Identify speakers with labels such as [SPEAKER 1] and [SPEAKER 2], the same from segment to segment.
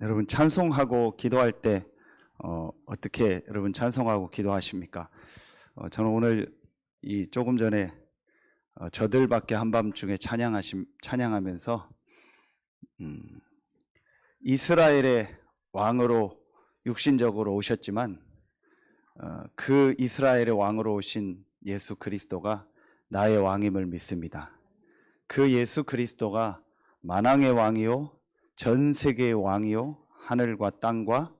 [SPEAKER 1] 여러분 찬송하고 기도할 때 어떻게 여러분 찬송하고 기도하십니까? 저는 오늘 이 조금 전에 저들밖에 한밤중에 찬양하면서 이스라엘의 왕으로 육신적으로 오셨지만 그 이스라엘의 왕으로 오신 예수 그리스도가 나의 왕임을 믿습니다. 그 예수 그리스도가 만왕의 왕이요 전 세계의 왕이요 하늘과 땅과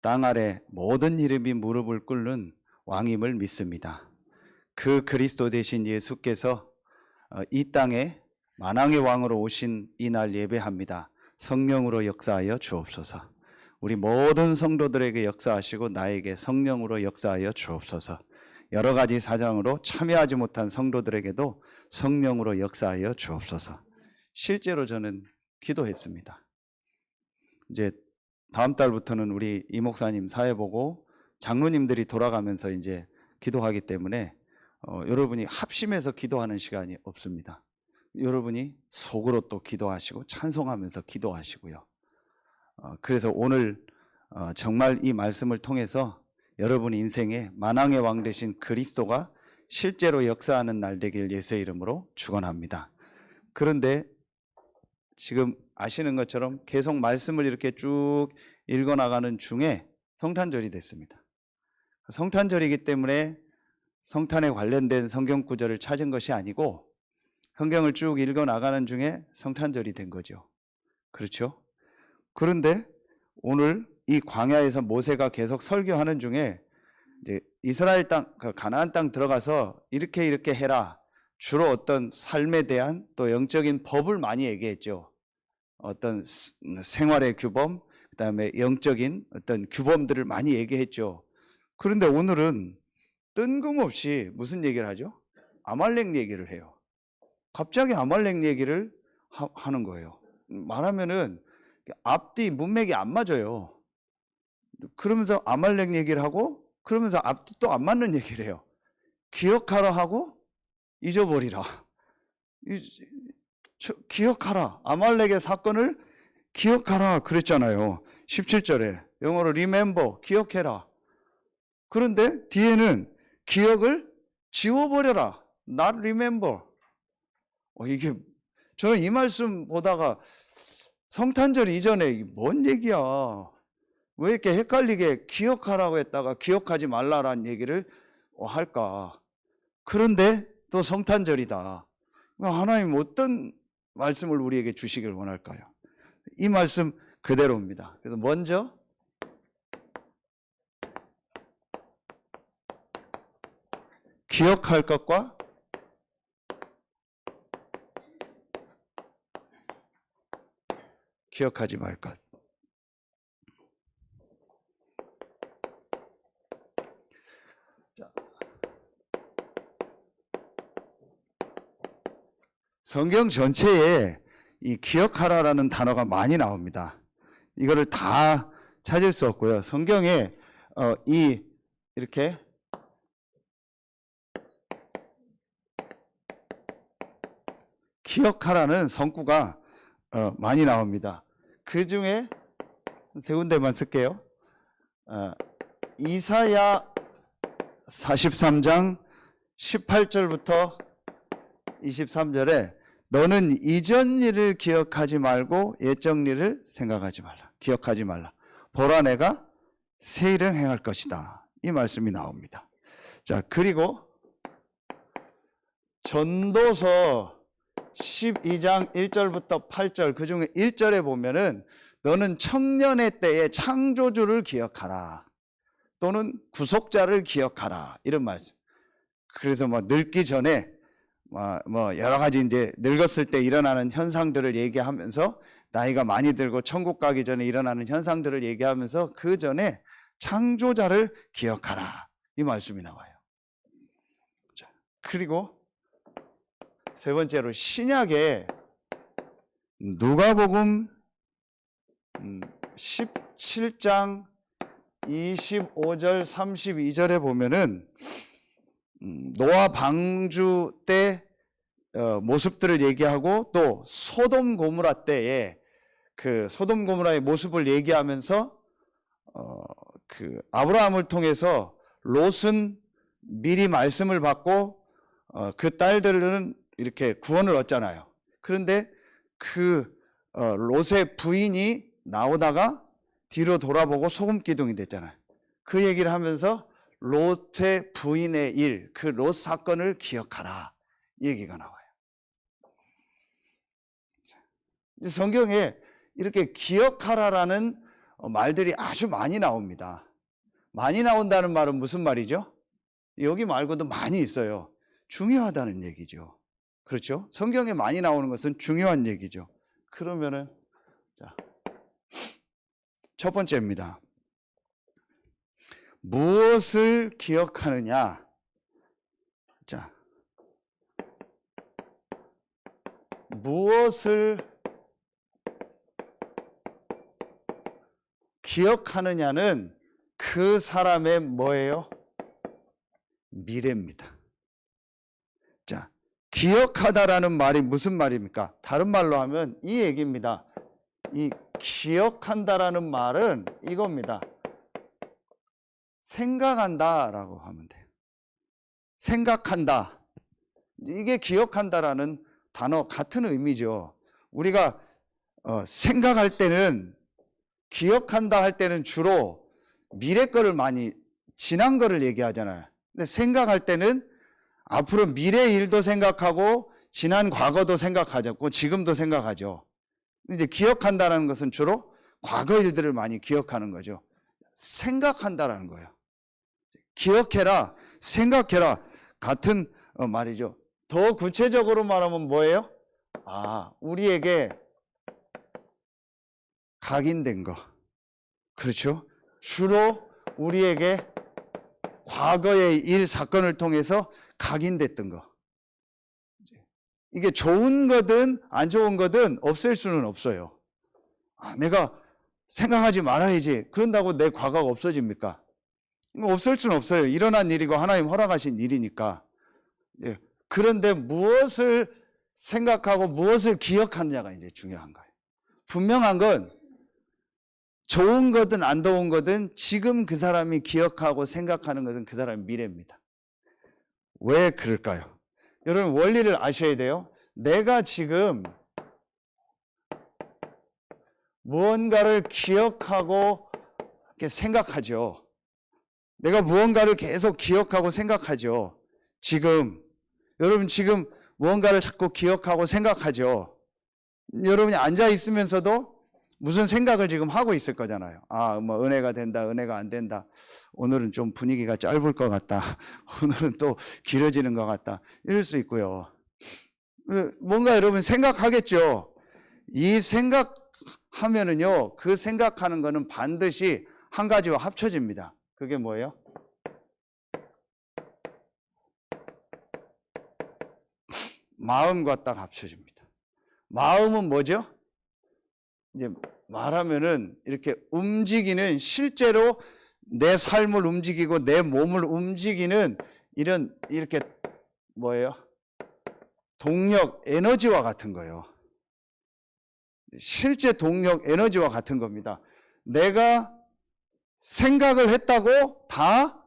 [SPEAKER 1] 땅 아래 모든 이름이 무릎을 꿇는 왕임을 믿습니다. 그 그리스도 되신 예수께서 이 땅에 만왕의 왕으로 오신 이날 예배합니다. 성령으로 역사하여 주옵소서. 우리 모든 성도들에게 역사하시고 나에게 성령으로 역사하여 주옵소서. 여러 가지 사정으로 참여하지 못한 성도들에게도 성령으로 역사하여 주옵소서. 실제로 저는 기도했습니다. 이제 다음 달부터는 우리 이 목사님 사회 보고 장로님들이 돌아가면서 이제 기도하기 때문에 여러분이 합심해서 기도하는 시간이 없습니다. 여러분이 속으로 또 기도하시고 찬송하면서 기도하시고요. 그래서 오늘 정말 이 말씀을 통해서 여러분 인생에 만왕의 왕 되신 그리스도가 실제로 역사하는 날 되길 예수의 이름으로 축원합니다. 그런데 지금 아시는 것처럼 계속 말씀을 이렇게 쭉 읽어나가는 중에 성탄절이 됐습니다. 성탄절이기 때문에 성탄에 관련된 성경 구절을 찾은 것이 아니고 성경을 쭉 읽어나가는 중에 성탄절이 된 거죠. 그렇죠? 그런데 오늘 이 광야에서 모세가 계속 설교하는 중에 이제 이스라엘 땅, 가나안 땅 들어가서 이렇게 해라. 주로 어떤 삶에 대한 또 영적인 법을 많이 얘기했죠. 어떤 생활의 규범, 그 다음에 영적인 어떤 규범들을 많이 얘기했죠. 그런데 오늘은 뜬금없이 무슨 얘기를 하죠? 아말렉 얘기를 해요. 갑자기 아말렉 얘기를 하는 거예요. 말하면은 앞뒤 문맥이 안 맞아요. 그러면서 아말렉 얘기를 하고 그러면서 앞뒤 또 안 맞는 얘기를 해요. 기억하라 하고 잊어버리라. 기억하라. 아말렉의 사건을 기억하라 그랬잖아요. 17절에 영어로 remember, 기억해라. 그런데 뒤에는 기억을 지워버려라. not remember. 이게 저는 이 말씀 보다가 성탄절 이전에 뭔 얘기야. 왜 이렇게 헷갈리게 기억하라고 했다가 기억하지 말라라는 얘기를 할까. 그런데 또 성탄절이다. 하나님 어떤 말씀을 우리에게 주시길 원할까요? 이 말씀 그대로입니다. 그래서 먼저 기억할 것과 기억하지 말 것. 성경 전체에 이 기억하라라는 단어가 많이 나옵니다. 이거를 다 찾을 수 없고요. 성경에 이렇게 기억하라는 성구가 많이 나옵니다. 그 중에 세 군데만 쓸게요. 이사야 43장 18절부터 23절에 너는 이전 일을 기억하지 말고 옛적 일을 생각하지 말라. 기억하지 말라. 보라 내가 새 일을 행할 것이다. 이 말씀이 나옵니다. 자, 그리고 전도서 12장 1절부터 8절 그 중에 1절에 보면은 너는 청년의 때에 창조주를 기억하라. 또는 구속자를 기억하라. 이런 말씀. 그래서 늙기 전에 여러 가지 이제 늙었을 때 일어나는 현상들을 얘기하면서 나이가 많이 들고 천국 가기 전에 일어나는 현상들을 얘기하면서 그 전에 창조자를 기억하라. 이 말씀이 나와요. 자, 그리고 세 번째로 신약에 누가복음 17장 25절 32절에 보면은 노아 방주 때 모습들을 얘기하고 또 소돔 고무라 때에 그 소돔 고모라의 모습을 얘기하면서 그 아브라함을 통해서 롯은 미리 말씀을 받고 그 딸들은 이렇게 구원을 얻잖아요. 그런데 그 롯의 부인이 나오다가 뒤로 돌아보고 소금 기둥이 됐잖아요. 그 얘기를 하면서 롯의 부인의 일, 그 롯 사건을 기억하라, 이 얘기가 나와요. 성경에 이렇게 기억하라라는 말들이 아주 많이 나옵니다. 많이 나온다는 말은 무슨 말이죠? 여기 말고도 많이 있어요. 중요하다는 얘기죠. 그렇죠? 성경에 많이 나오는 것은 중요한 얘기죠. 그러면은 자, 첫 번째입니다. 무엇을 기억하느냐? 자, 무엇을 기억하느냐는 그 사람의 뭐예요? 미래입니다. 자, 기억하다라는 말이 무슨 말입니까? 다른 말로 하면 이 얘기입니다. 이 기억한다라는 말은 이겁니다. 생각한다라고 하면 돼요. 생각한다. 이게 기억한다라는 단어 같은 의미죠. 우리가 생각할 때는, 기억한다 할 때는 주로 미래 거를 많이, 지난 거를 얘기하잖아요. 근데 생각할 때는 앞으로 미래 일도 생각하고 지난 과거도 생각하고 지금도 생각하죠. 이제 기억한다는 것은 주로 과거 일들을 많이 기억하는 거죠. 생각한다라는 거예요. 기억해라, 생각해라, 같은 말이죠. 더 구체적으로 말하면 뭐예요? 우리에게 각인된 거. 그렇죠? 주로 우리에게 과거의 일, 사건을 통해서 각인됐던 거. 이게 좋은 거든 안 좋은 거든 없앨 수는 없어요. 내가 생각하지 말아야지. 그런다고 내 과거가 없어집니까? 없앨 수는 없어요. 일어난 일이고 하나님 허락하신 일이니까. 그런데 무엇을 생각하고 무엇을 기억하느냐가 이제 중요한 거예요. 분명한 건 좋은 거든 안 좋은 거든 지금 그 사람이 기억하고 생각하는 것은 그 사람의 미래입니다. 왜 그럴까요? 여러분, 원리를 아셔야 돼요. 내가 지금 무언가를 기억하고 이렇게 생각하죠. 내가 무언가를 계속 기억하고 생각하죠. 여러분 지금 무언가를 자꾸 기억하고 생각하죠. 여러분이 앉아 있으면서도 무슨 생각을 지금 하고 있을 거잖아요. 뭐 은혜가 된다, 은혜가 안 된다. 오늘은 좀 분위기가 짧을 것 같다. 오늘은 또 길어지는 것 같다. 이럴 수 있고요. 뭔가 여러분 생각하겠죠. 이 생각하면은요, 그 생각하는 거는 반드시 한 가지와 합쳐집니다. 그게 뭐예요? 마음과 딱 합쳐집니다. 마음은 뭐죠? 이제 말하면은 이렇게 움직이는, 실제로 내 삶을 움직이고 내 몸을 움직이는 이렇게 뭐예요? 동력, 에너지와 같은 거예요. 실제 동력, 에너지와 같은 겁니다. 내가 생각을 했다고 다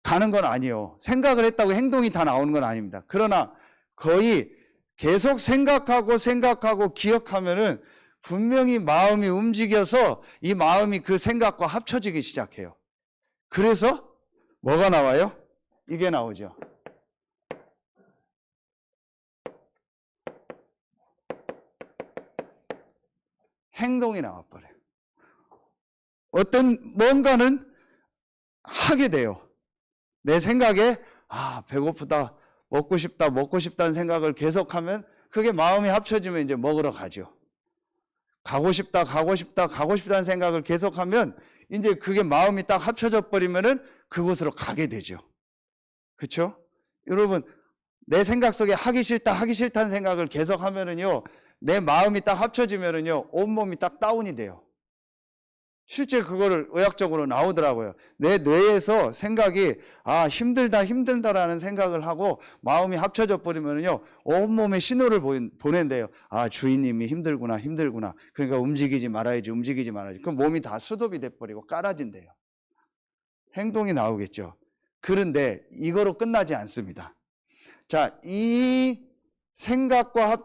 [SPEAKER 1] 가는 건 아니에요. 생각을 했다고 행동이 다 나오는 건 아닙니다. 그러나 거의 계속 생각하고 기억하면은 분명히 마음이 움직여서 이 마음이 그 생각과 합쳐지기 시작해요. 그래서 뭐가 나와요? 이게 나오죠. 행동이 나와버려요. 뭔가는 하게 돼요. 내 생각에 배고프다, 먹고 싶다는 생각을 계속하면 그게 마음이 합쳐지면 이제 먹으러 가죠. 가고 싶다는 생각을 계속하면 이제 그게 마음이 딱 합쳐져 버리면은 그곳으로 가게 되죠. 그렇죠? 여러분, 내 생각 속에 하기 싫다는 생각을 계속하면은요, 내 마음이 딱 합쳐지면은요, 온몸이 딱 다운이 돼요. 실제 그거를 의학적으로 나오더라고요. 내 뇌에서 생각이 힘들다라는 생각을 하고 마음이 합쳐져 버리면요 온몸에 신호를 보낸대요. 주인님이 힘들구나. 그러니까 움직이지 말아야지. 그럼 몸이 다 스톱이 돼버리고 깔아진대요. 행동이 나오겠죠. 그런데 이거로 끝나지 않습니다. 자, 이 생각과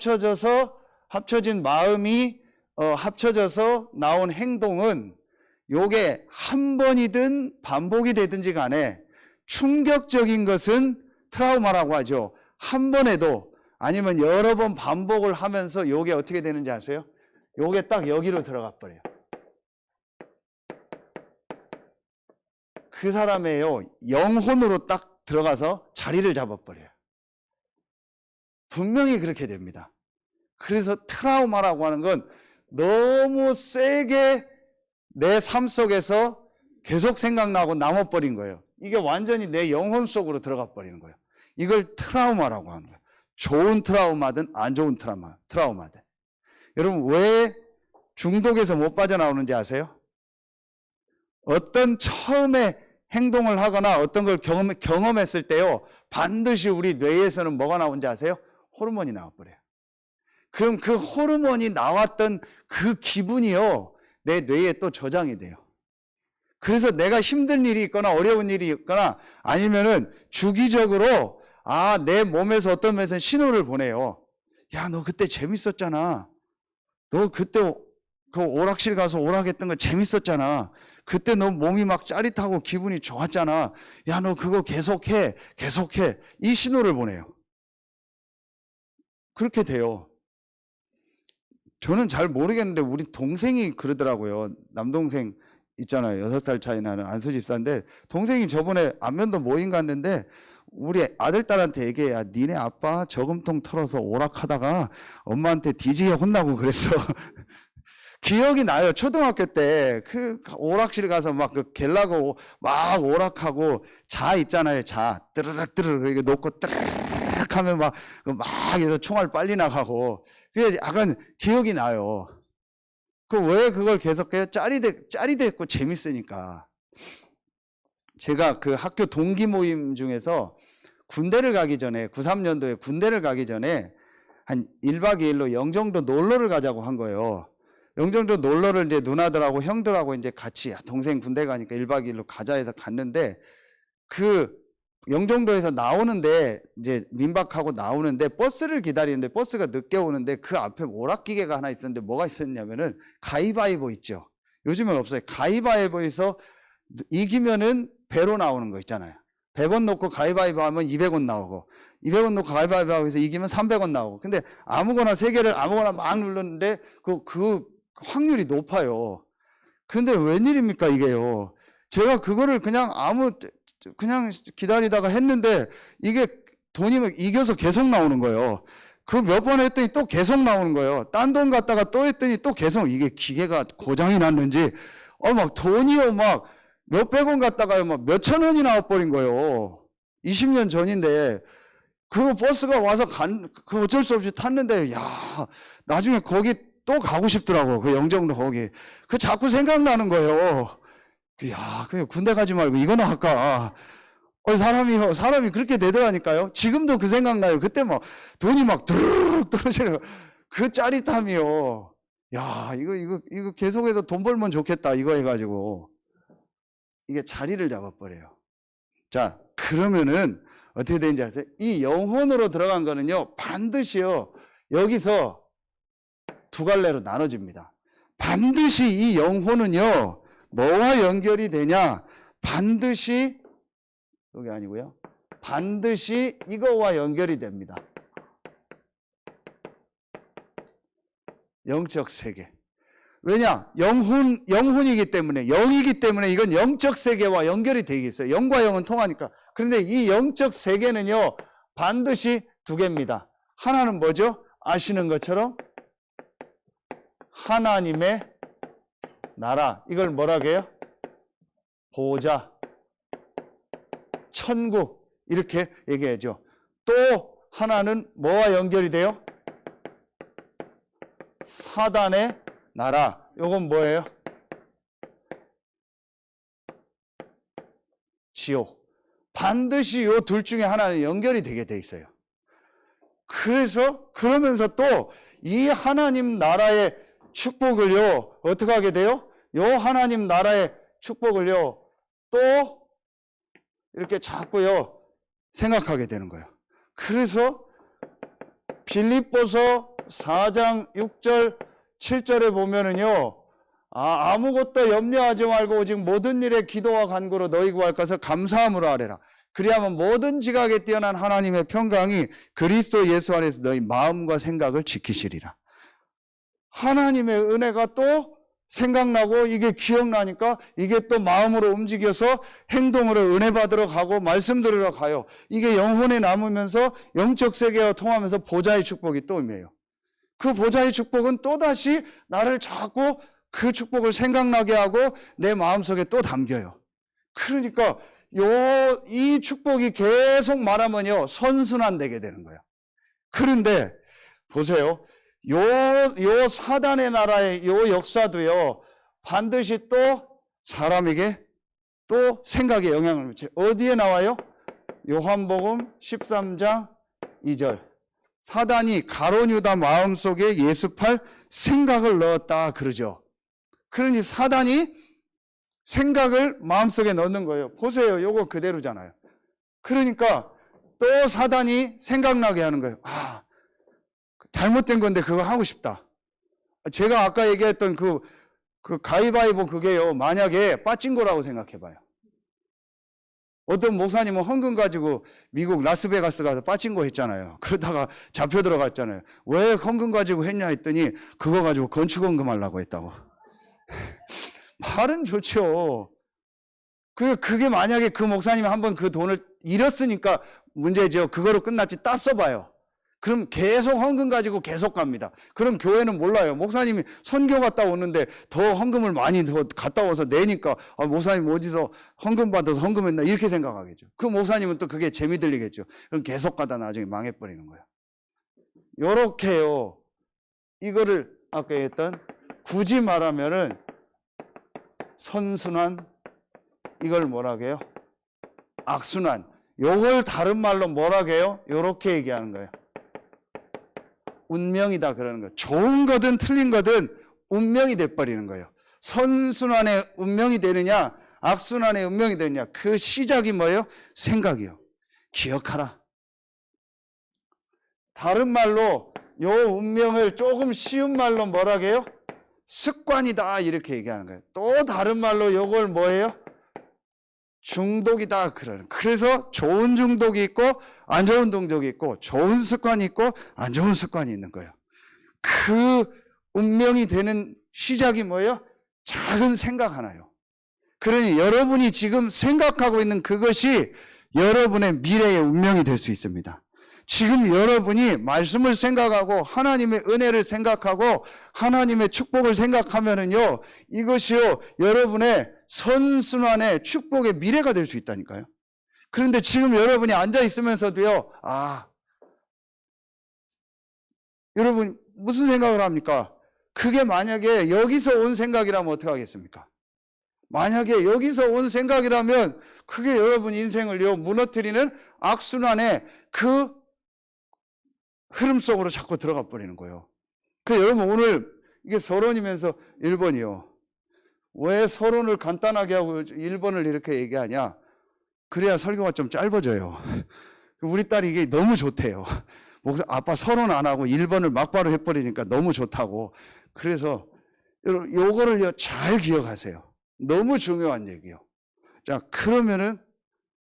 [SPEAKER 1] 합쳐진 마음이 합쳐져서 나온 행동은 요게 한 번이든 반복이 되든지 간에 충격적인 것은 트라우마라고 하죠. 한 번에도 아니면 여러 번 반복을 하면서 요게 어떻게 되는지 아세요? 요게 딱 여기로 들어가 버려요. 그 사람의요 영혼으로 딱 들어가서 자리를 잡아버려요. 분명히 그렇게 됩니다. 그래서 트라우마라고 하는 건 너무 세게 내 삶 속에서 계속 생각나고 남아버린 거예요. 이게 완전히 내 영혼 속으로 들어가 버리는 거예요. 이걸 트라우마라고 하는 거예요. 좋은 트라우마든 안 좋은 트라우마든. 여러분 왜 중독에서 못 빠져나오는지 아세요? 어떤 처음에 행동을 하거나 어떤 걸 경험했을 때요 반드시 우리 뇌에서는 뭐가 나오는지 아세요? 호르몬이 나와버려요. 그럼 그 호르몬이 나왔던 그 기분이요 내 뇌에 또 저장이 돼요. 그래서 내가 힘든 일이 있거나 어려운 일이 있거나 아니면은 주기적으로 내 몸에서 어떤 면에서 신호를 보내요. 야, 너 그때 재밌었잖아. 너 그때 그 오락실 가서 오락했던 거 재밌었잖아. 그때 너 몸이 막 짜릿하고 기분이 좋았잖아. 야, 너 그거 계속해. 이 신호를 보내요. 그렇게 돼요. 저는 잘 모르겠는데 우리 동생이 그러더라고요. 남동생 있잖아요. 6살 차이 나는 안수 집사인데 동생이 저번에 안면도 모임 갔는데 우리 아들 딸한테 얘기해. 야, 니네 아빠 저금통 털어서 오락하다가 엄마한테 뒤지게 혼나고 그랬어. 기억이 나요. 초등학교 때 그 오락실 가서 막 그 갤라고 막 오락하고 자 있잖아요. 자 뜨르륵 이렇게 놓고 뜨르륵 하면 막 해서 총알 빨리 나가고 그게 약간 기억이 나요. 왜 그걸 계속해요? 짜릿했고 재밌으니까. 제가 그 학교 동기 모임 중에서 군대를 가기 전에 93년도에 군대를 가기 전에 한 1박 2일로 영종도 놀러를 가자고 한 거예요. 영종도 놀러를 이제 누나들하고 형들하고 이제 같이 동생 군대 가니까 1박 2일로 가자 해서 갔는데 그 영종도에서 나오는데 이제 민박하고 나오는데 버스를 기다리는데 버스가 늦게 오는데 그 앞에 오락기계가 하나 있었는데 뭐가 있었냐면은 가위바위보 있죠. 요즘은 없어요. 가위바위보에서 이기면은 배로 나오는 거 있잖아요. 100원 놓고 가위바위보 하면 200원 나오고 200원 놓고 가위바위보 하면서 이기면 300원 나오고 근데 아무거나 세 개를 아무거나 막 눌렀는데 그 확률이 높아요. 근데 웬일입니까 이게요. 제가 그거를 그냥 기다리다가 했는데 이게 돈이 이겨서 계속 나오는 거예요. 그 몇 번 했더니 또 계속 나오는 거예요. 딴 돈 갖다가 또 했더니 또 계속 이게 기계가 고장이 났는지 막 돈이요 막 몇백 원 갖다가요 막 몇천 원이 나와버린 거예요. 20년 전인데 그 버스가 와서 그 어쩔 수 없이 탔는데 야 나중에 거기 또 가고 싶더라고. 그 영종도 거기 그 자꾸 생각나는 거예요. 야, 그냥 군대 가지 말고 이거나 할까. 사람이 그렇게 되더라니까요. 지금도 그 생각나요. 그때 막 돈이 막 두루룩 떨어지는 그 짜릿함이요. 야, 이거 계속해서 돈 벌면 좋겠다. 이거 해가지고. 이게 자리를 잡아버려요. 자, 그러면은 어떻게 되는지 아세요? 이 영혼으로 들어간 거는요, 반드시요, 여기서 두 갈래로 나눠집니다. 반드시 이 영혼은요, 뭐와 연결이 되냐? 반드시 여기 아니고요. 반드시 이거와 연결이 됩니다. 영적 세계. 왜냐? 영혼이기 때문에, 영이기 때문에 이건 영적 세계와 연결이 되겠어요. 영과 영은 통하니까. 그런데 이 영적 세계는요, 반드시 두 개입니다. 하나는 뭐죠? 아시는 것처럼 하나님의 나라. 이걸 뭐라고 해요? 보좌, 천국 이렇게 얘기하죠. 또 하나는 뭐와 연결이 돼요? 사단의 나라. 이건 뭐예요? 지옥. 반드시 이 둘 중에 하나는 연결이 되게 돼 있어요. 그래서 그러면서 또 이 하나님 나라의 축복을요, 어떻게 하게 돼요? 요 하나님 나라의 축복을요, 또 이렇게 자꾸요, 생각하게 되는 거예요. 그래서 빌립보서 4장 6절, 7절에 보면은요, 아무것도 염려하지 말고 오직 모든 일에 기도와 간구로 너희 구할 것을 감사함으로 아뢰라. 그리하면 모든 지각에 뛰어난 하나님의 평강이 그리스도 예수 안에서 너희 마음과 생각을 지키시리라. 하나님의 은혜가 또 생각나고 이게 기억나니까 이게 또 마음으로 움직여서 행동으로 은혜 받으러 가고 말씀 들으러 가요. 이게 영혼에 남으면서 영적 세계와 통하면서 보좌의 축복이 또 임해요. 그 보좌의 축복은 또다시 나를 자꾸 그 축복을 생각나게 하고 내 마음속에 또 담겨요. 그러니까 이 축복이 계속 말하면요, 선순환 되게 되는 거예요. 그런데 보세요. 요 사단의 나라의 요 역사도요, 반드시 또 사람에게 또 생각에 영향을 미쳐요. 어디에 나와요? 요한복음 13장 2절. 사단이 가룟 유다 마음속에 예습할 생각을 넣었다 그러죠. 그러니 사단이 생각을 마음속에 넣는 거예요. 보세요. 요거 그대로잖아요. 그러니까 또 사단이 생각나게 하는 거예요. 잘못된 건데 그거 하고 싶다. 제가 아까 얘기했던 그 가위바위보 그게요, 만약에 빠진 거라고 생각해 봐요. 어떤 목사님은 헌금 가지고 미국 라스베가스 가서 빠진 거 했잖아요. 그러다가 잡혀 들어갔잖아요. 왜 헌금 가지고 했냐 했더니 그거 가지고 건축 헌금 하려고 했다고. 말은 좋죠. 그게 만약에 그 목사님이 한번 그 돈을 잃었으니까 문제죠. 그거로 끝났지, 땄어봐요. 그럼 계속 헌금 가지고 계속 갑니다. 그럼 교회는 몰라요. 목사님이 선교 갔다 오는데 더 헌금을 많이 더 갔다 와서 내니까 목사님 어디서 헌금 받아서 헌금했나 이렇게 생각하겠죠. 그 목사님은 또 그게 재미 들리겠죠. 그럼 계속 가다 나중에 망해버리는 거예요. 요렇게요. 이거를 아까 했던 굳이 말하면은 선순환, 이걸 뭐라고 해요? 악순환. 요걸 다른 말로 뭐라고 해요? 요렇게 얘기하는 거예요. 운명이다 그러는 거예요. 좋은 거든 틀린 거든 운명이 돼버리는 거예요. 선순환의 운명이 되느냐, 악순환의 운명이 되느냐, 그 시작이 뭐예요? 생각이요. 기억하라. 다른 말로 요 운명을 조금 쉬운 말로 뭐라고 해요? 습관이다 이렇게 얘기하는 거예요. 또 다른 말로 요걸 뭐예요? 중독이다 그러는. 그래서 좋은 중독이 있고 안 좋은 중독이 있고 좋은 습관이 있고 안 좋은 습관이 있는 거예요. 그 운명이 되는 시작이 뭐예요? 작은 생각 하나요. 그러니 여러분이 지금 생각하고 있는 그것이 여러분의 미래의 운명이 될 수 있습니다. 지금 여러분이 말씀을 생각하고 하나님의 은혜를 생각하고 하나님의 축복을 생각하면은요, 이것이요 여러분의 선순환의 축복의 미래가 될 수 있다니까요. 그런데 지금 여러분이 앉아 있으면서도요, 여러분 무슨 생각을 합니까? 그게 만약에 여기서 온 생각이라면 어떻게 하겠습니까? 만약에 여기서 온 생각이라면 그게 여러분 인생을요 무너뜨리는 악순환의 그 흐름 속으로 자꾸 들어가 버리는 거예요. 여러분 오늘 이게 서론이면서 1번이요. 왜 서론을 간단하게 하고 1번을 이렇게 얘기하냐? 그래야 설교가 좀 짧아져요. 우리 딸이 이게 너무 좋대요. 아빠 서론 안 하고 1번을 막바로 해버리니까 너무 좋다고. 그래서 여러분 요거를요 잘 기억하세요. 너무 중요한 얘기요. 자, 그러면은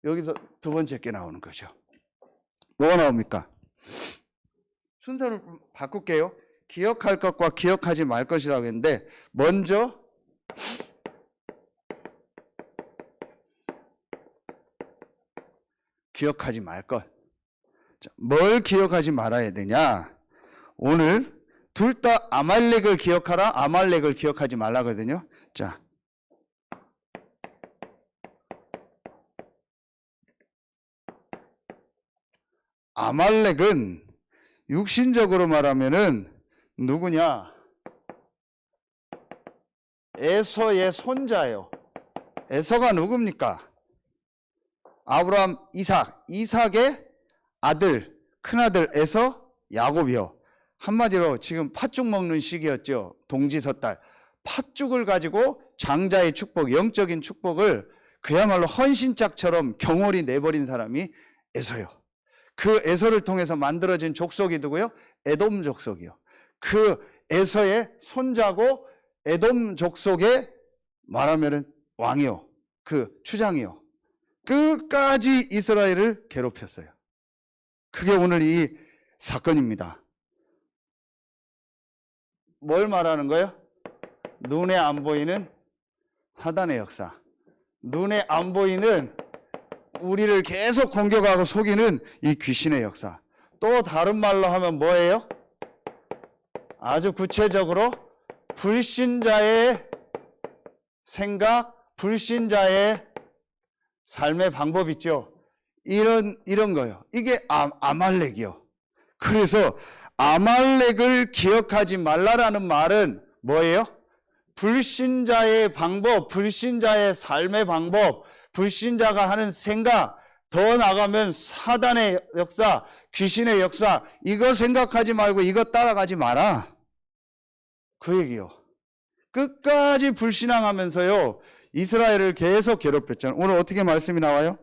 [SPEAKER 1] 여기서 두 번째 게 나오는 거죠. 뭐가 나옵니까? 순서를 바꿀게요. 기억할 것과 기억하지 말 것이라고 했는데 먼저 기억하지 말 것. 자, 뭘 기억하지 말아야 되냐? 오늘 둘 다 아말렉을 기억하라, 아말렉을 기억하지 말라거든요. 자, 아말렉은 육신적으로 말하면은 누구냐? 에서의 손자예요. 에서가 누굽니까? 아브라함, 이삭의 아들, 큰아들 에서, 야곱이요. 한마디로 지금 팥죽 먹는 시기였죠. 동지섣달. 팥죽을 가지고 장자의 축복, 영적인 축복을 그야말로 헌신짝처럼 경홀히 내버린 사람이 에서요. 그 에서를 통해서 만들어진 족속이 누구요? 에돔 족속이요. 그 에서의 손자고 에돔 족속의 말하면은 왕이요. 그 추장이요. 끝까지 이스라엘을 괴롭혔어요. 그게 오늘 이 사건입니다. 뭘 말하는 거예요? 눈에 안 보이는 사단의 역사. 눈에 안 보이는 우리를 계속 공격하고 속이는 이 귀신의 역사. 또 다른 말로 하면 뭐예요? 아주 구체적으로 불신자의 생각, 불신자의 삶의 방법 있죠. 이런 거요. 이게 아말렉이요. 그래서 아말렉을 기억하지 말라라는 말은 뭐예요? 불신자의 방법, 불신자의 삶의 방법, 불신자가 하는 생각, 더 나가면 사단의 역사, 귀신의 역사, 이거 생각하지 말고 이거 따라가지 마라. 그 얘기요. 끝까지 불신앙하면서요, 이스라엘을 계속 괴롭혔잖아요. 오늘 어떻게 말씀이 나와요?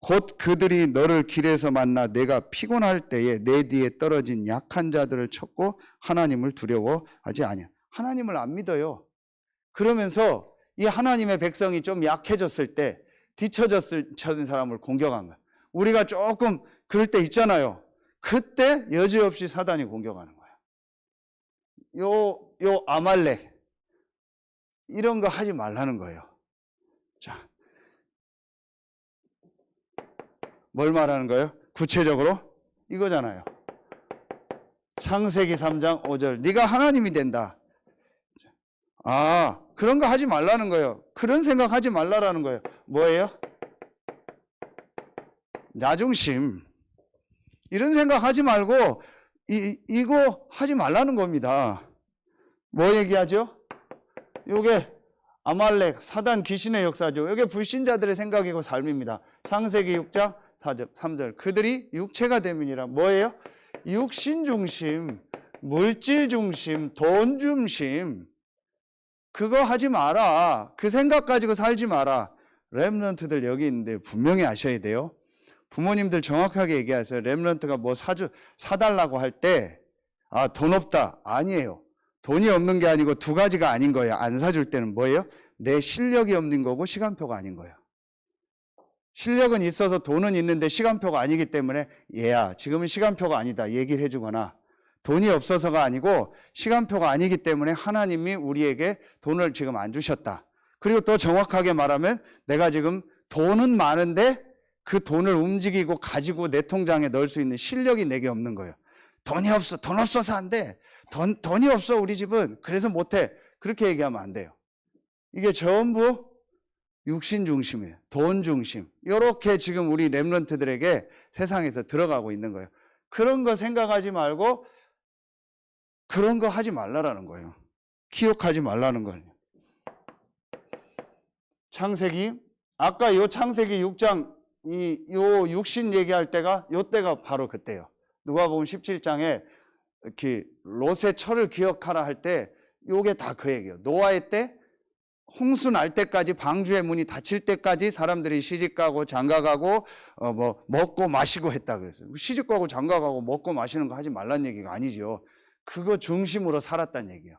[SPEAKER 1] 곧 그들이 너를 길에서 만나 내가 피곤할 때에 내 뒤에 떨어진 약한 자들을 쳤고 하나님을 두려워하지 아니야. 하나님을 안 믿어요. 그러면서 이 하나님의 백성이 좀 약해졌을 때 뒤처졌을 사람을 공격한 거야. 우리가 조금 그럴 때 있잖아요. 그때 여지없이 사단이 공격하는 거야. 요 아말렉 이런 거 하지 말라는 거예요. 자, 뭘 말하는 거예요? 구체적으로 이거잖아요. 창세기 3장 5절 네가 하나님이 된다. 그런 거 하지 말라는 거예요. 그런 생각 하지 말라라는 거예요. 뭐예요? 나중심. 이런 생각 하지 말고 이거 하지 말라는 겁니다. 뭐 얘기하죠? 요게 아말렉, 사단, 귀신의 역사죠. 이게 불신자들의 생각이고 삶입니다. 창세기 6장 4절, 3절. 그들이 육체가 되면이라. 뭐예요? 육신 중심, 물질 중심, 돈 중심. 그거 하지 마라. 그 생각 가지고 살지 마라. 렘넌트들 여기 있는데 분명히 아셔야 돼요. 부모님들 정확하게 얘기하세요. 렘넌트가 뭐 사달라고 할 때, 돈 없다. 아니에요. 돈이 없는 게 아니고 두 가지가 아닌 거예요. 안 사줄 때는 뭐예요? 내 실력이 없는 거고 시간표가 아닌 거예요. 실력은 있어서 돈은 있는데 시간표가 아니기 때문에 얘야, 지금은 시간표가 아니다. 얘기를 해주거나 돈이 없어서가 아니고 시간표가 아니기 때문에 하나님이 우리에게 돈을 지금 안 주셨다. 그리고 또 정확하게 말하면 내가 지금 돈은 많은데 그 돈을 움직이고 가지고 내 통장에 넣을 수 있는 실력이 내게 없는 거예요. 돈이 없어. 돈 없어서 안 돼. 돈이 없어 우리 집은. 그래서 못해. 그렇게 얘기하면 안 돼요. 이게 전부 육신 중심이에요. 돈 중심. 이렇게 지금 우리 렘넌트들에게 세상에서 들어가고 있는 거예요. 그런 거 생각하지 말고 그런 거 하지 말라라는 거예요. 기억하지 말라는 거예요. 창세기, 아까 요 창세기 6장 요 육신 얘기할 때가 요 때가 바로 그때예요. 누가복음 17장에 이렇게 롯의 철을 기억하라 할 때 요게 다 그 얘기예요. 노아의 때 홍수 날 때까지 방주의 문이 닫힐 때까지 사람들이 시집가고 장가가고 뭐 먹고 마시고 했다 그랬어요. 시집가고 장가가고 먹고 마시는 거 하지 말란 얘기가 아니죠. 그거 중심으로 살았단 얘기예요.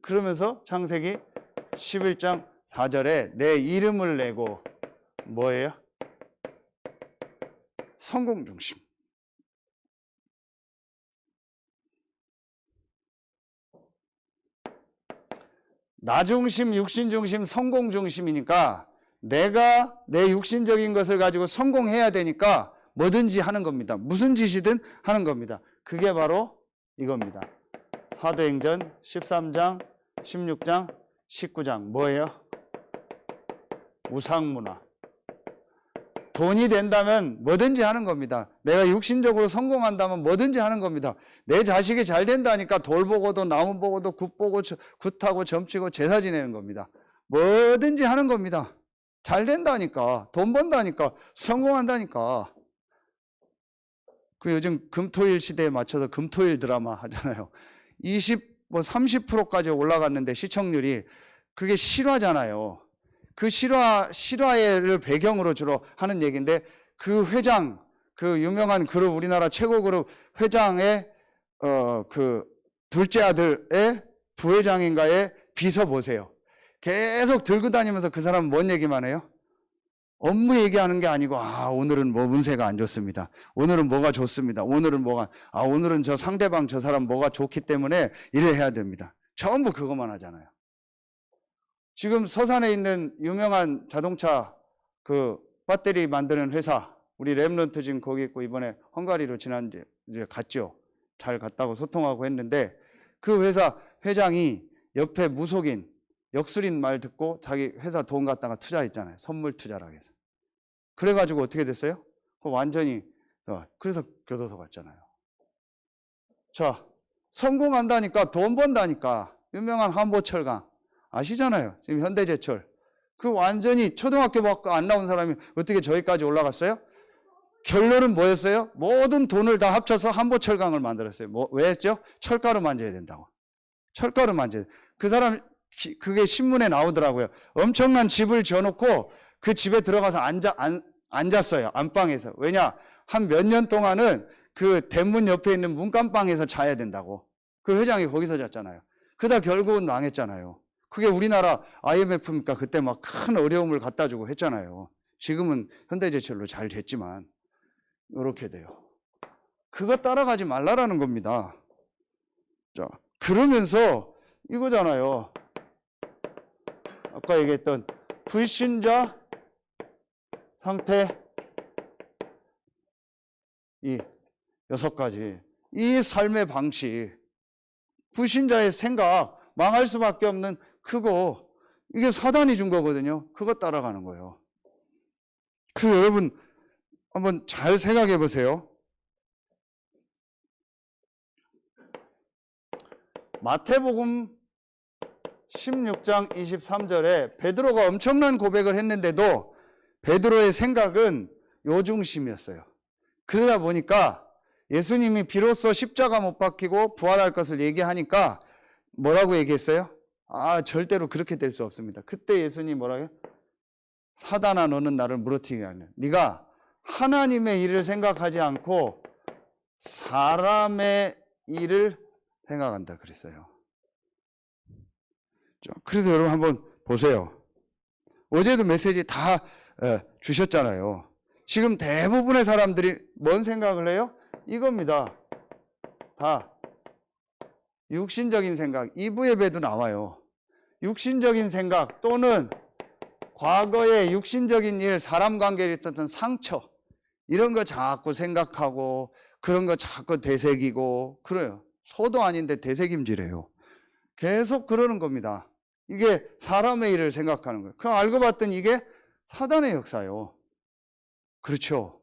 [SPEAKER 1] 그러면서 창세기 11장 4절에 내 이름을 내고 뭐예요? 성공 중심. 나 중심, 육신 중심, 성공 중심이니까 내가 내 육신적인 것을 가지고 성공해야 되니까 뭐든지 하는 겁니다. 무슨 짓이든 하는 겁니다. 그게 바로 이겁니다. 사도행전 13장, 16장, 19장 뭐예요? 우상문화. 돈이 된다면 뭐든지 하는 겁니다. 내가 육신적으로 성공한다면 뭐든지 하는 겁니다. 내 자식이 잘 된다니까 돌 보고도 나무 보고도 굿 보고 굿하고 점치고 제사 지내는 겁니다. 뭐든지 하는 겁니다. 잘 된다니까, 돈 번다니까, 성공한다니까. 그 요즘 금토일 시대에 맞춰서 금토일 드라마 하잖아요. 30%까지 올라갔는데 시청률이, 그게 실화잖아요. 그 실화를 배경으로 주로 하는 얘기인데, 그 회장, 그 유명한 그룹, 우리나라 최고 그룹 회장의 그 둘째 아들의 부회장인가의 비서 보세요. 계속 들고 다니면서 그 사람은 뭔 얘기만 해요? 업무 얘기하는 게 아니고, 오늘은 뭐 운세가 안 좋습니다. 오늘은 뭐가 좋습니다. 오늘은 저 상대방 저 사람 뭐가 좋기 때문에 이래 해야 됩니다. 전부 그것만 하잖아요. 지금 서산에 있는 유명한 자동차 그 배터리 만드는 회사, 우리 랩런트 지금 거기 있고 이번에 헝가리로 지난주에 갔죠. 잘 갔다고 소통하고 했는데, 그 회사 회장이 옆에 무속인 역술인 말 듣고 자기 회사 돈 갖다가 투자했잖아요. 선물 투자라고 해서. 그래가지고 어떻게 됐어요? 완전히, 그래서 교도소 갔잖아요. 자, 성공한다니까, 돈 번다니까. 유명한 한보철강 아시잖아요. 지금 현대제철. 그 완전히 초등학교밖에 안 나온 사람이 어떻게 저기까지 올라갔어요? 결론은 뭐였어요? 모든 돈을 다 합쳐서 한보철강을 만들었어요. 왜 했죠? 철가루 만져야 된다고. 철가루 만져야 돼. 그 사람, 그게 신문에 나오더라고요. 엄청난 집을 지어놓고 그 집에 들어가서 앉았어요. 안방에서. 왜냐? 한 몇 년 동안은 그 대문 옆에 있는 문간방에서 자야 된다고. 그 회장이 거기서 잤잖아요. 그러다 결국은 망했잖아요. 그게 우리나라 IMF니까 그때 막 큰 어려움을 갖다 주고 했잖아요. 지금은 현대제철로 잘 됐지만 이렇게 돼요. 그거 따라가지 말라라는 겁니다. 자, 그러면서 이거잖아요. 아까 얘기했던 불신자 상태, 이 6가지. 이 삶의 방식, 불신자의 생각, 망할 수밖에 없는 그거, 이게 사단이 준 거거든요. 그거 따라가는 거예요. 여러분 한번 잘 생각해 보세요. 마태복음 16장 23절에 베드로가 엄청난 고백을 했는데도 베드로의 생각은 요 중심이었어요. 그러다 보니까 예수님이 비로소 십자가 못 박히고 부활할 것을 얘기하니까 뭐라고 얘기했어요? 절대로 그렇게 될 수 없습니다. 그때 예수님이 뭐라고 해요? 사단아, 너는 나를 물어뜯게 하냐. 네가 하나님의 일을 생각하지 않고 사람의 일을 생각한다 그랬어요. 그래서 여러분 한번 보세요. 어제도 메시지 다 주셨잖아요. 지금 대부분의 사람들이 뭔 생각을 해요? 이겁니다. 다 육신적인 생각. 2부 예배도 나와요. 육신적인 생각 또는 과거의 육신적인 일, 사람 관계에 있었던 상처, 이런 거 자꾸 생각하고 그런 거 자꾸 되새기고 그래요. 소도 아닌데 되새김질해요. 계속 그러는 겁니다. 이게 사람의 일을 생각하는 거예요. 그럼 알고 봤더니 이게 사단의 역사예요. 그렇죠.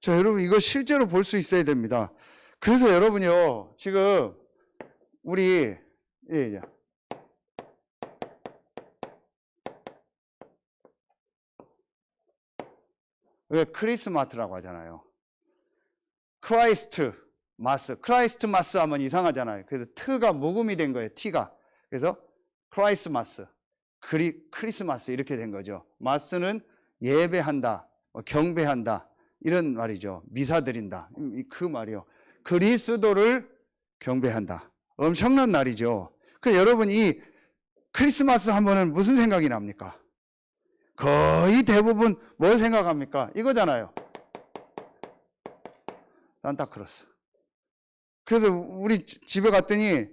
[SPEAKER 1] 자, 여러분 이거 실제로 볼 수 있어야 됩니다. 그래서 여러분요, 지금 우리 왜 크리스마스라고 하잖아요. 크라이스트 마스 하면 이상하잖아요. 그래서 트가 모금이 된 거예요. T가. 그래서 크라이스마스, 크리스마스 이렇게 된 거죠. 마스는 예배한다, 경배한다 이런 말이죠. 미사 드린다 그 말이요. 그리스도를 경배한다. 엄청난 날이죠. 그 여러분 이 크리스마스 하면은 무슨 생각이 납니까? 거의 대부분 뭘 생각합니까? 이거잖아요. 산타크로스. 그래서 우리 집에 갔더니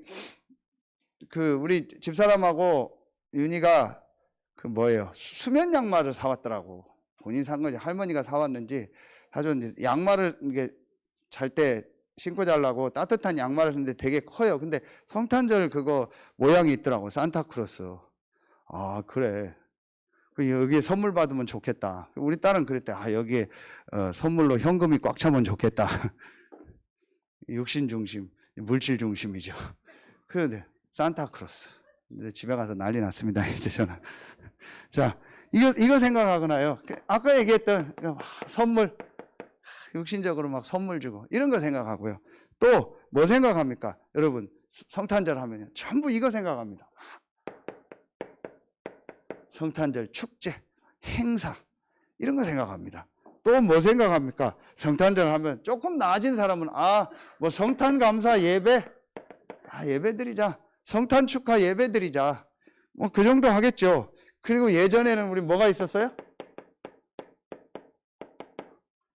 [SPEAKER 1] 우리 집사람하고 윤희가 수면 양말을 사왔더라고. 본인 산 건지 할머니가 사왔는지 사줬는데, 양말을 이게 잘 때 신고 자려고 따뜻한 양말을 했는데 되게 커요. 근데 성탄절 그거 모양이 있더라고. 산타크로스. 그래. 여기에 선물 받으면 좋겠다. 우리 딸은 그랬대. 여기에 선물로 현금이 꽉 차면 좋겠다. 육신 중심, 물질 중심이죠. 그런데 산타크로스. 이제 집에 가서 난리 났습니다. 이제 저는. 자, 이거 생각하거나요. 아까 얘기했던 선물, 육신적으로 막 선물 주고 이런 거 생각하고요. 또 뭐 생각합니까? 여러분 성탄절 하면요 전부 이거 생각합니다. 성탄절 축제, 행사 이런 거 생각합니다. 또 뭐 생각합니까? 성탄절 하면 조금 나아진 사람은 뭐 성탄 감사 예배, 예배 드리자, 성탄 축하 예배 드리자, 뭐 그 정도 하겠죠. 그리고 예전에는 우리 뭐가 있었어요?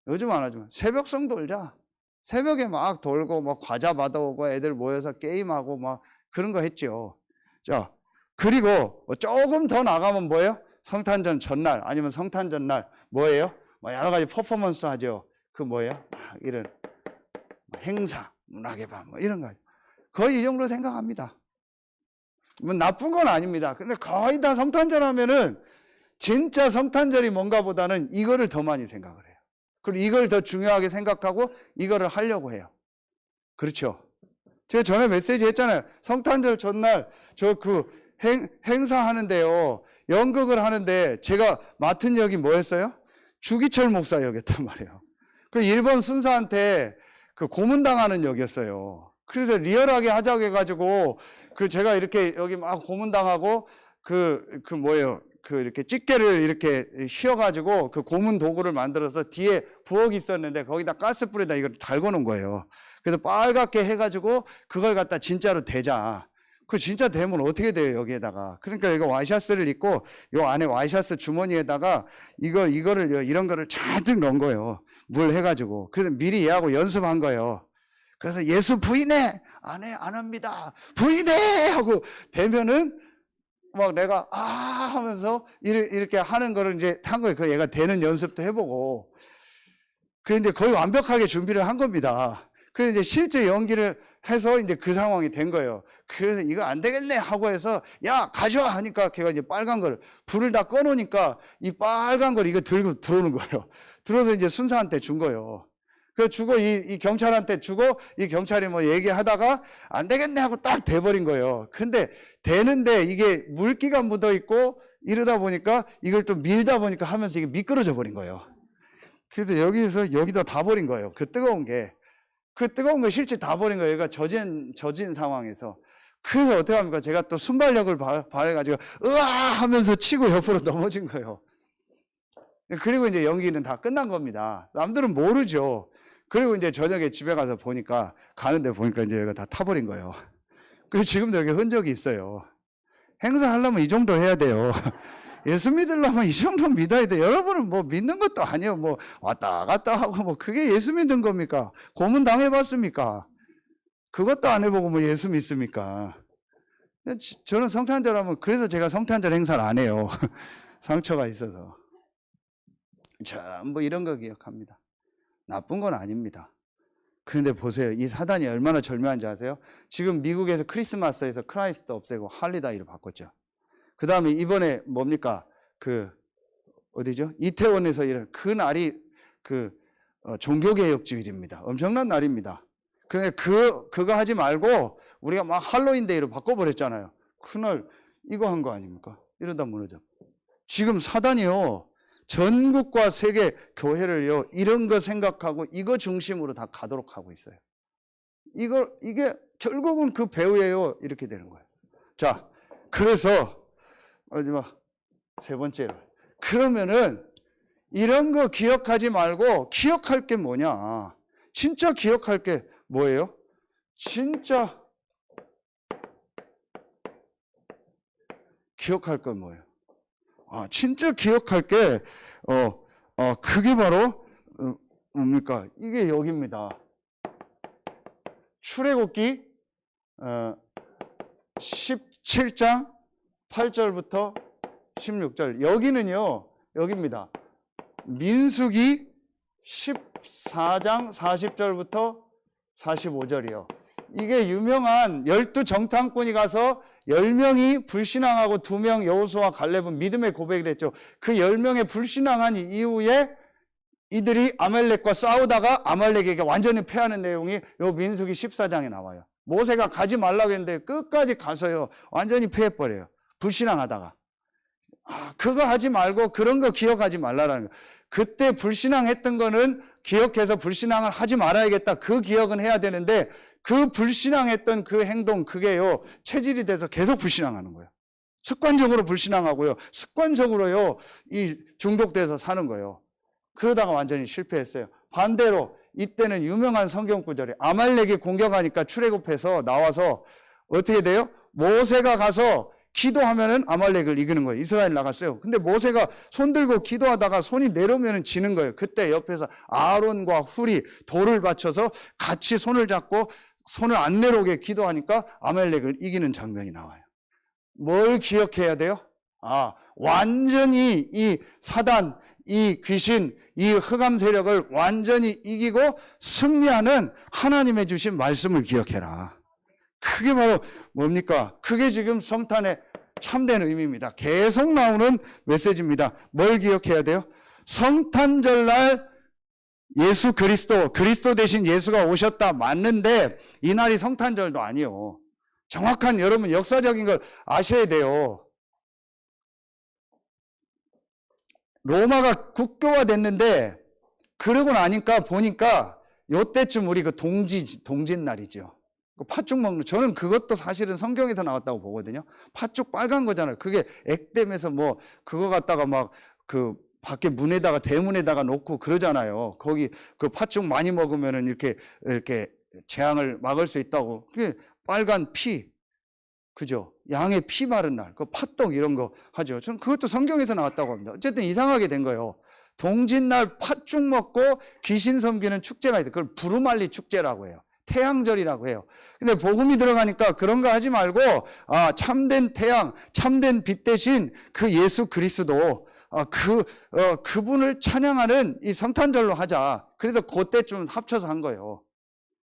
[SPEAKER 1] 요즘 안 하지만 새벽성 돌자. 새벽에 막 돌고 막 과자 받아오고 애들 모여서 게임하고 막 그런 거 했죠. 자, 그리고 조금 더 나가면 뭐예요? 성탄절 전날 아니면 성탄 전날 뭐예요? 뭐 여러 가지 퍼포먼스 하죠. 그 뭐예요? 이런 행사, 문학의 밤 뭐 이런 거 거의 이 정도 생각합니다. 뭐 나쁜 건 아닙니다. 근데 거의 다 성탄절 하면은 진짜 성탄절이 뭔가 보다는 이거를 더 많이 생각을 해요. 그리고 이걸 더 중요하게 생각하고 이거를 하려고 해요. 그렇죠? 제가 전에 메시지 했잖아요. 성탄절 전날 저 그 행사하는데요. 연극을 하는데 제가 맡은 역이 뭐였어요? 주기철 목사 역이었단 말이에요. 그 일본 순사한테 그 고문당하는 역이었어요. 그래서 리얼하게 하자고 해가지고 그 제가 이렇게 여기 막 고문당하고 그 뭐예요? 그 이렇게 집게를 이렇게 휘어가지고 그 고문 도구를 만들어서 뒤에 부엌이 있었는데 거기다 가스불에다 이걸 달고 놓은 거예요. 그래서 빨갛게 해가지고 그걸 갖다 진짜로 대자. 그 진짜 대면 어떻게 돼요, 여기에다가. 그러니까 이거 와이셔츠를 입고 요 안에 와이셔츠 주머니에다가 이거를 이런 거를 잔뜩 넣은 거예요. 물 해가지고. 그래서 미리 얘하고 연습한 거예요. 그래서 예수 부인해! 안 합니다. 부인해! 하고 대면은 막 내가 하면서 이렇게 하는 거를 이제 한 거예요. 그 얘가 되는 연습도 해보고. 그래 이제 거의 완벽하게 준비를 한 겁니다. 그래서 이제 실제 연기를 해서 이제 그 상황이 된 거예요. 그래서 이거 안 되겠네 하고 해서 야 가져와 하니까 걔가 이제 빨간 걸 불을 다 꺼놓으니까 이 빨간 걸 이거 들고 들어오는 거예요. 들어서 이제 순사한테 준 거예요. 그래서 주고 이 경찰한테 주고 이 경찰이 뭐 얘기하다가 안 되겠네 하고 딱 대버린 거예요. 근데 되는데 이게 물기가 묻어 있고 이러다 보니까 이걸 좀 밀다 보니까 하면서 이게 미끄러져 버린 거예요. 그래서 여기서 여기다 다 버린 거예요. 그 뜨거운 게. 그 뜨거운 거 실제 다 버린 거예요. 얘가 젖은 상황에서. 그래서 어떻게 합니까? 제가 또 순발력을 발해가지고 으아 하면서 치고 옆으로 넘어진 거예요. 그리고 이제 연기는 다 끝난 겁니다. 남들은 모르죠. 그리고 이제 저녁에 집에 가서 보니까 가는데 보니까 이제 얘가 다 타버린 거예요. 그래서 지금도 여기 흔적이 있어요. 행사하려면 이 정도 해야 돼요. 예수 믿으려면 이 정도 믿어야 돼. 여러분은 뭐 믿는 것도 아니에요. 뭐 왔다 갔다 하고 뭐 그게 예수 믿는 겁니까? 고문 당해봤습니까? 그것도 안 해보고 뭐 예수 믿습니까? 저는 성탄절 하면 그래서 제가 성탄절 행사를 안 해요. 상처가 있어서. 전부 이런 거 기억합니다. 나쁜 건 아닙니다. 그런데 보세요. 이 사단이 얼마나 절묘한지 아세요? 지금 미국에서 크리스마스에서 크라이스트 없애고 할리다이로 바꿨죠. 그 다음에 이번에 뭡니까? 어디죠? 이태원에서 이런 그 날이 종교개혁주일입니다. 엄청난 날입니다. 그런데 그거 하지 말고 우리가 막 할로윈데이로 바꿔버렸잖아요. 그날 이거 한 거 아닙니까? 이러다 무너져. 지금 사단이요. 전국과 세계 교회를요. 이런 거 생각하고 이거 중심으로 다 가도록 하고 있어요. 이게 결국은 그 배후예요. 이렇게 되는 거예요. 자, 그래서 마지막 세 번째로 그러면은 이런 거 기억하지 말고 기억할 게 뭐냐? 진짜 기억할 게 뭐예요? 진짜 기억할 건 뭐예요? 진짜 기억할 게 그게 바로 뭡니까? 이게 여기입니다. 출애굽기 17장 8절부터 16절. 여기는요, 여기입니다. 민수기 14장 40절부터 45절이요. 이게 유명한 12정탐꾼이 가서 10명이 불신앙하고 2명 여호수아 갈렙은 믿음의 고백을 했죠. 그 10명의 불신앙한 이후에 이들이 아말렉과 싸우다가 아말렉에게 완전히 패하는 내용이 요 민수기 14장에 나와요. 모세가 가지 말라고 했는데 끝까지 가서요 완전히 패해버려요. 불신앙하다가. 그거 하지 말고 그런 거 기억하지 말라라는 거예요. 그때 불신앙했던 거는 기억해서 불신앙을 하지 말아야겠다. 그 기억은 해야 되는데 그 불신앙했던 그 행동 그게요 체질이 돼서 계속 불신앙하는 거예요. 습관적으로 불신앙하고요. 습관적으로요 이 중독돼서 사는 거예요. 그러다가 완전히 실패했어요. 반대로 이때는 유명한 성경 구절이 아말렉이 공격하니까 출애굽해서 나와서 어떻게 돼요? 모세가 가서 기도하면은 아말렉을 이기는 거예요. 이스라엘 나갔어요. 근데 모세가 손 들고 기도하다가 손이 내려오면은 지는 거예요. 그때 옆에서 아론과 훌이 돌을 받쳐서 같이 손을 잡고 손을 안 내려오게 기도하니까 아말렉을 이기는 장면이 나와요. 뭘 기억해야 돼요? 완전히 이 사단, 이 귀신, 이 흑암 세력을 완전히 이기고 승리하는 하나님의 주신 말씀을 기억해라. 그게 바로 뭡니까? 그게 지금 성탄의 참된 의미입니다. 계속 나오는 메시지입니다. 뭘 기억해야 돼요? 성탄절날 예수 그리스도 대신 예수가 오셨다 맞는데 이날이 성탄절도 아니요. 정확한 여러분 역사적인 걸 아셔야 돼요. 로마가 국교화됐는데 그러고 나니까 보니까 요때쯤 우리 그 동짓날이죠. 팥죽 먹는, 저는 그것도 사실은 성경에서 나왔다고 보거든요. 팥죽 빨간 거잖아요. 그게 액땜해서 뭐 그거 갖다가 막 그 밖에 문에다가 대문에다가 놓고 그러잖아요. 거기 그 팥죽 많이 먹으면은 이렇게 재앙을 막을 수 있다고. 그게 빨간 피, 그죠? 양의 피 바른 날, 그 팥떡 이런 거 하죠. 전 그것도 성경에서 나왔다고 합니다. 어쨌든 이상하게 된 거예요. 동짓날 팥죽 먹고 귀신 섬기는 축제가 있어요. 그걸 부르말리 축제라고 해요. 태양절이라고 해요. 근데 복음이 들어가니까 그런 거 하지 말고 참된 태양, 참된 빛 대신 그 예수 그리스도 그분을 찬양하는 이 성탄절로 하자. 그래서 그때쯤 합쳐서 한 거예요.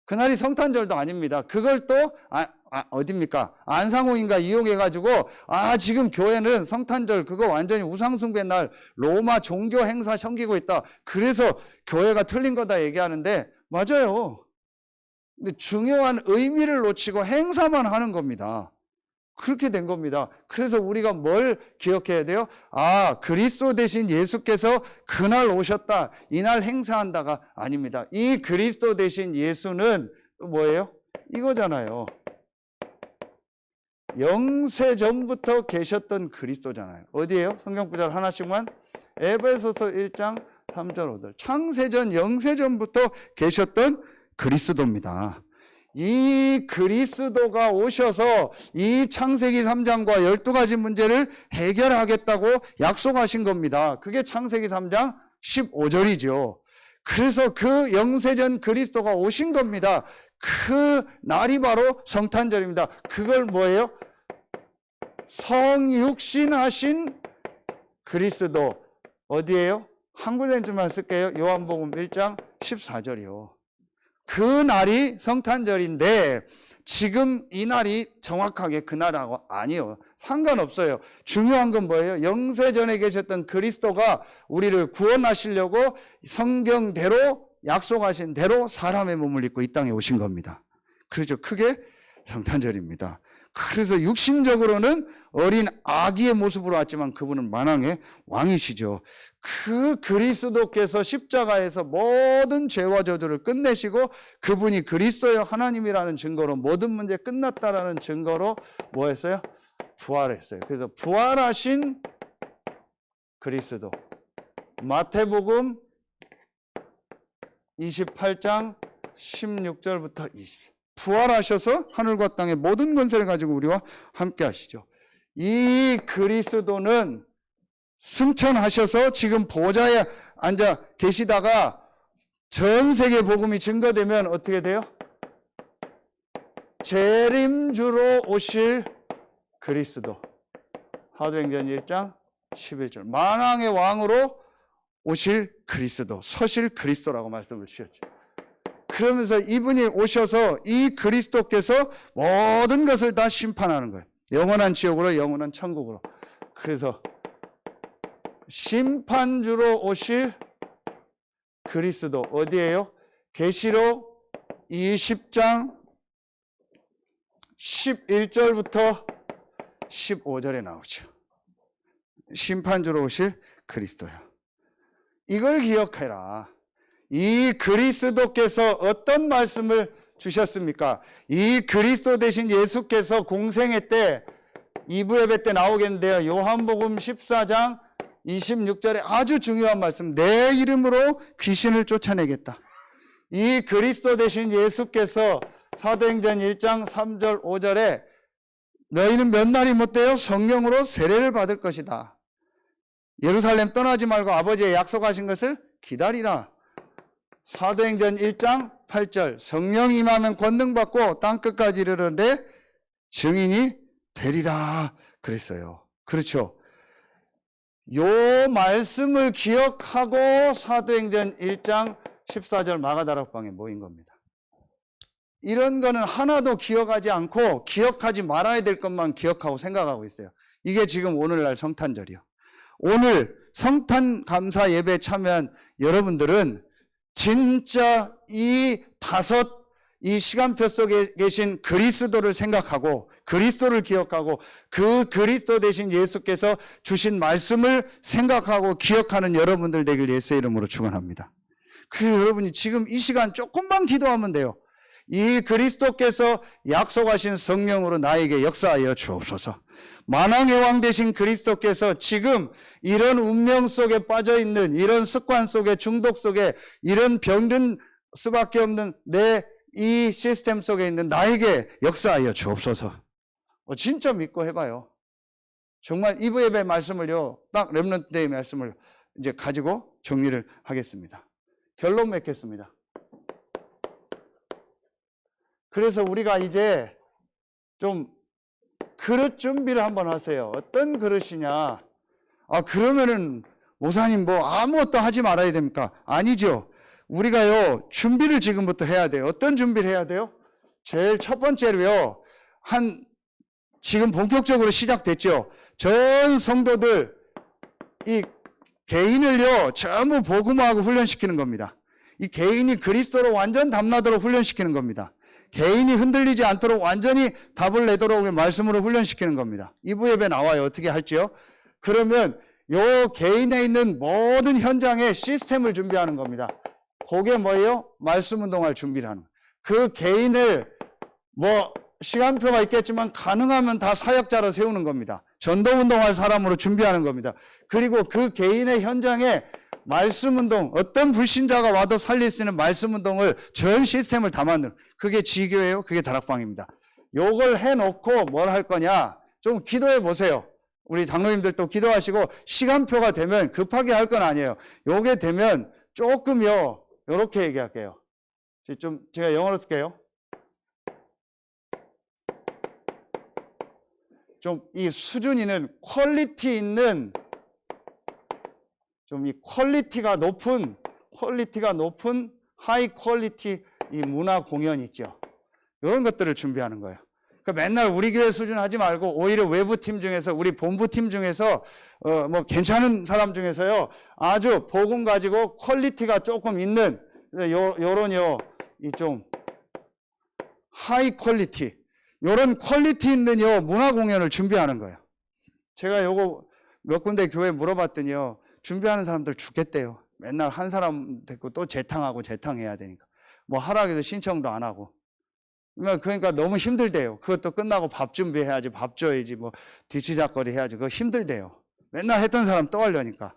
[SPEAKER 1] 그날이 성탄절도 아닙니다. 그걸 또 어딥니까? 안상홍인가 이용해가지고 지금 교회는 성탄절 그거 완전히 우상숭배 날 로마 종교 행사 섬기고 있다. 그래서 교회가 틀린 거다 얘기하는데 맞아요. 근데 중요한 의미를 놓치고 행사만 하는 겁니다. 그렇게 된 겁니다. 그래서 우리가 뭘 기억해야 돼요? 그리스도 대신 예수께서 그날 오셨다. 이날 행사한다가 아닙니다. 이 그리스도 대신 예수는 뭐예요? 이거잖아요. 영세전부터 계셨던 그리스도잖아요. 어디예요? 성경 구절 하나씩만. 에베소서 1장 3절 5절. 창세전 영세전부터 계셨던 그리스도입니다. 이 그리스도가 오셔서 이 창세기 3장과 12가지 문제를 해결하겠다고 약속하신 겁니다. 그게 창세기 3장 15절이죠. 그래서 그 영세전 그리스도가 오신 겁니다. 그 날이 바로 성탄절입니다. 그걸 뭐예요? 성육신하신 그리스도. 어디예요? 한글렌즈만 쓸게요. 요한복음 1장 14절이요. 그 날이 성탄절인데 지금 이 날이 정확하게 그 날하고 아니요. 상관없어요. 중요한 건 뭐예요? 영세전에 계셨던 그리스도가 우리를 구원하시려고 성경대로 약속하신 대로 사람의 몸을 입고 이 땅에 오신 겁니다. 그렇죠. 그게 성탄절입니다. 그래서 육신적으로는 어린 아기의 모습으로 왔지만 그분은 만왕의 왕이시죠. 그 그리스도께서 십자가에서 모든 죄와 저주를 끝내시고 그분이 그리스도의 하나님이라는 증거로 모든 문제 끝났다라는 증거로 뭐 했어요? 부활했어요. 그래서 부활하신 그리스도. 마태복음 28장 16절부터 20절. 부활하셔서 하늘과 땅의 모든 권세를 가지고 우리와 함께 하시죠. 이 그리스도는 승천하셔서 지금 보좌에 앉아 계시다가 전 세계 복음이 증거되면 어떻게 돼요? 재림주로 오실 그리스도. 사도행전 1장 11절. 만왕의 왕으로 오실 그리스도, 서실 그리스도라고 말씀을 주셨죠. 그러면서 이분이 오셔서 이 그리스도께서 모든 것을 다 심판하는 거예요. 영원한 지옥으로 영원한 천국으로. 그래서 심판주로 오실 그리스도 어디예요? 계시록 20장 11절부터 15절에 나오죠. 심판주로 오실 그리스도요. 이걸 기억해라. 이 그리스도께서 어떤 말씀을 주셨습니까? 이 그리스도 대신 예수께서 공생애 때 2부 예배 때 나오겠는데요. 요한복음 14장 26절에 아주 중요한 말씀. 내 이름으로 귀신을 쫓아내겠다. 이 그리스도 대신 예수께서 사도행전 1장 3절 5절에 너희는 몇 날이 못되어 성령으로 세례를 받을 것이다. 예루살렘 떠나지 말고 아버지의 약속하신 것을 기다리라. 사도행전 1장 8절 성령이 임하면 권능 받고 땅끝까지 이르는데 증인이 되리라 그랬어요. 그렇죠. 요 말씀을 기억하고 사도행전 1장 14절 마가다락방에 모인 겁니다. 이런 거는 하나도 기억하지 않고 기억하지 말아야 될 것만 기억하고 생각하고 있어요. 이게 지금 오늘날 성탄절이요. 오늘 성탄 감사 예배에 참여한 여러분들은 진짜 이 시간표 속에 계신 그리스도를 생각하고 그리스도를 기억하고 그 그리스도 대신 예수께서 주신 말씀을 생각하고 기억하는 여러분들 되길 예수의 이름으로 축원합니다. 그래서 여러분이 지금 이 시간 조금만 기도하면 돼요. 이 그리스도께서 약속하신 성령으로 나에게 역사하여 주옵소서. 만왕의 왕 되신 그리스도께서 지금 이런 운명 속에 빠져있는 이런 습관 속에 중독 속에 이런 병든 수밖에 없는 내 이 시스템 속에 있는 나에게 역사하여 주옵소서. 진짜 믿고 해봐요. 정말 이브 예배 말씀을요, 딱 렘넌트 데이 말씀을 이제 가지고 정리를 하겠습니다. 결론 맺겠습니다. 그래서 우리가 이제 좀 그릇 준비를 한번 하세요. 어떤 그릇이냐? 그러면은 목사님 뭐 아무것도 하지 말아야 됩니까? 아니죠. 우리가요 준비를 지금부터 해야 돼요. 어떤 준비를 해야 돼요? 제일 첫 번째로요, 지금 본격적으로 시작됐죠. 전 성도들 이 개인을요 전부 복음화하고 훈련시키는 겁니다. 이 개인이 그리스도로 완전 담나도록 훈련시키는 겁니다. 개인이 흔들리지 않도록 완전히 답을 내도록 말씀으로 훈련시키는 겁니다. 2부 예배 나와요. 어떻게 할지요? 그러면 요 개인에 있는 모든 현장에 시스템을 준비하는 겁니다. 그게 뭐예요? 말씀 운동할 준비를 하는 거예요. 그 개인을 뭐 시간표가 있겠지만 가능하면 다 사역자로 세우는 겁니다. 전도 운동할 사람으로 준비하는 겁니다. 그리고 그 개인의 현장에 말씀 운동, 어떤 불신자가 와도 살릴 수 있는 말씀 운동을 전 시스템을 다 만드는, 그게 지교예요. 그게 다락방입니다. 요걸 해놓고 뭘 할 거냐? 좀 기도해 보세요. 우리 장로님들도 기도하시고 시간표가 되면 급하게 할 건 아니에요. 요게 되면 조금요, 요렇게 얘기할게요. 좀 제가 영어로 쓸게요. 좀 이 수준 있는 퀄리티 있는, 좀 이 퀄리티가 높은 하이 퀄리티 이 문화 공연 있죠. 이런 것들을 준비하는 거예요. 그러니까 맨날 우리 교회 수준 하지 말고 오히려 외부 팀 중에서, 우리 본부 팀 중에서 뭐 괜찮은 사람 중에서요 아주 복음 가지고 퀄리티가 조금 있는 요런요 이 좀 하이 퀄리티, 요런 퀄리티 있는 요 문화 공연을 준비하는 거예요. 제가 요거 몇 군데 교회 물어봤더니요, 준비하는 사람들 죽겠대요. 맨날 한 사람 데리고 또 재탕하고 재탕해야 되니까. 뭐 하라고 해도 신청도 안 하고. 그러니까 너무 힘들대요. 그것도 끝나고 밥 준비해야지, 밥 줘야지, 뭐 뒤치작거리 해야지. 그거 힘들대요. 맨날 했던 사람 또 하려니까.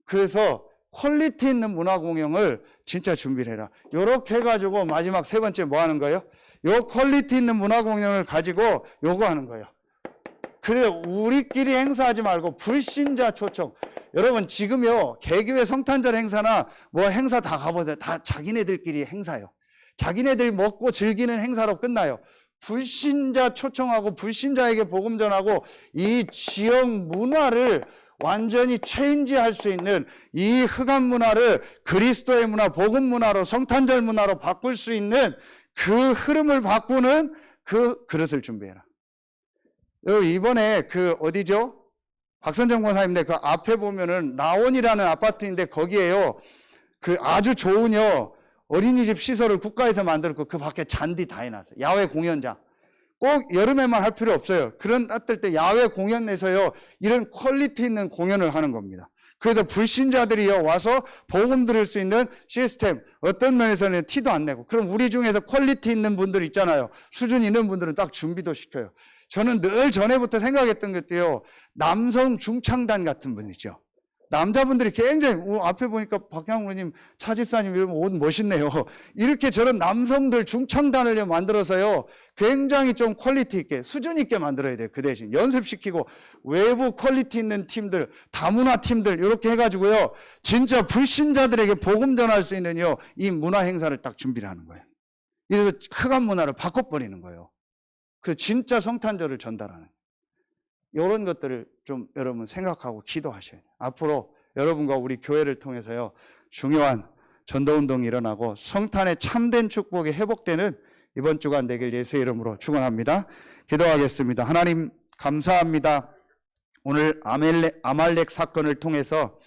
[SPEAKER 1] 그래서 퀄리티 있는 문화 공연을 진짜 준비를 해라. 요렇게 해가지고 마지막 세 번째 뭐 하는 거예요? 요 퀄리티 있는 문화 공연을 가지고 요거 하는 거예요. 그래, 우리끼리 행사하지 말고 불신자 초청. 여러분 지금요 개교회 성탄절 행사나 뭐 행사 다 가보세요. 다 자기네들끼리 행사요. 자기네들 먹고 즐기는 행사로 끝나요. 불신자 초청하고 불신자에게 복음 전하고 이 지역 문화를 완전히 체인지할 수 있는 이 흑암 문화를 그리스도의 문화, 복음 문화로, 성탄절 문화로 바꿀 수 있는 그 흐름을 바꾸는 그 그릇을 준비해라. 여러분 이번에 그 어디죠? 박선정 권사님인데 그 앞에 보면은 나온이라는 아파트인데 거기에요 그 아주 좋은요 어린이집 시설을 국가에서 만들었고 그 밖에 잔디 다 해놨어요. 야외 공연장.
[SPEAKER 2] 꼭 여름에만 할 필요 없어요. 그런 따뜻할 때 야외 공연에서요, 이런 퀄리티 있는 공연을 하는 겁니다. 그래서 불신자들이요 와서 복음 들을 수 있는 시스템, 어떤 면에서는 티도 안 내고, 그럼 우리 중에서 퀄리티 있는 분들 있잖아요. 수준 있는 분들은 딱 준비도 시켜요. 저는 늘 전에부터 생각했던 것도요, 남성 중창단 같은 분이죠. 남자분들이 굉장히, 앞에 보니까 박향우님, 차집사님 이러면 옷 멋있네요. 이렇게 저런 남성들 중창단을 만들어서요, 굉장히 좀 퀄리티 있게, 수준 있게 만들어야 돼요. 그 대신 연습시키고, 외부 퀄리티 있는 팀들, 다문화 팀들, 이렇게 해가지고요, 진짜 불신자들에게 복음 전할 수 있는요, 이 문화 행사를 딱 준비를 하는 거예요. 이래서 흑암 문화를 바꿔버리는 거예요. 그 진짜 성탄절을 전달하는. 이런 것들을 좀 여러분 생각하고 기도하셔야 돼요. 앞으로 여러분과 우리 교회를 통해서요, 중요한 전도운동이 일어나고 성탄의 참된 축복이 회복되는 이번 주간 되길 예수의 이름으로 축원합니다. 기도하겠습니다. 하나님 감사합니다. 오늘 아말렉 사건을 통해서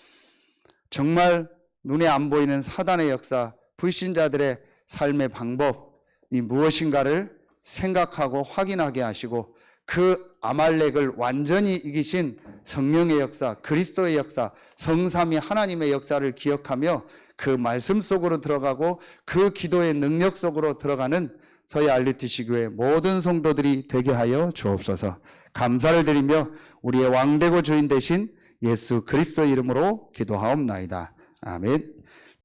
[SPEAKER 2] 정말 눈에 안 보이는 사단의 역사, 불신자들의 삶의 방법이 무엇인가를 생각하고 확인하게 하시고, 그 아말렉을 완전히 이기신 성령의 역사, 그리스도의 역사, 성삼위 하나님의 역사를 기억하며 그 말씀 속으로 들어가고 그 기도의 능력 속으로 들어가는 서희 RUTC 교회 모든 성도들이 되게 하여 주옵소서. 감사를 드리며 우리의 왕되고 주인 되신 예수 그리스도의 이름으로 기도하옵나이다. 아멘.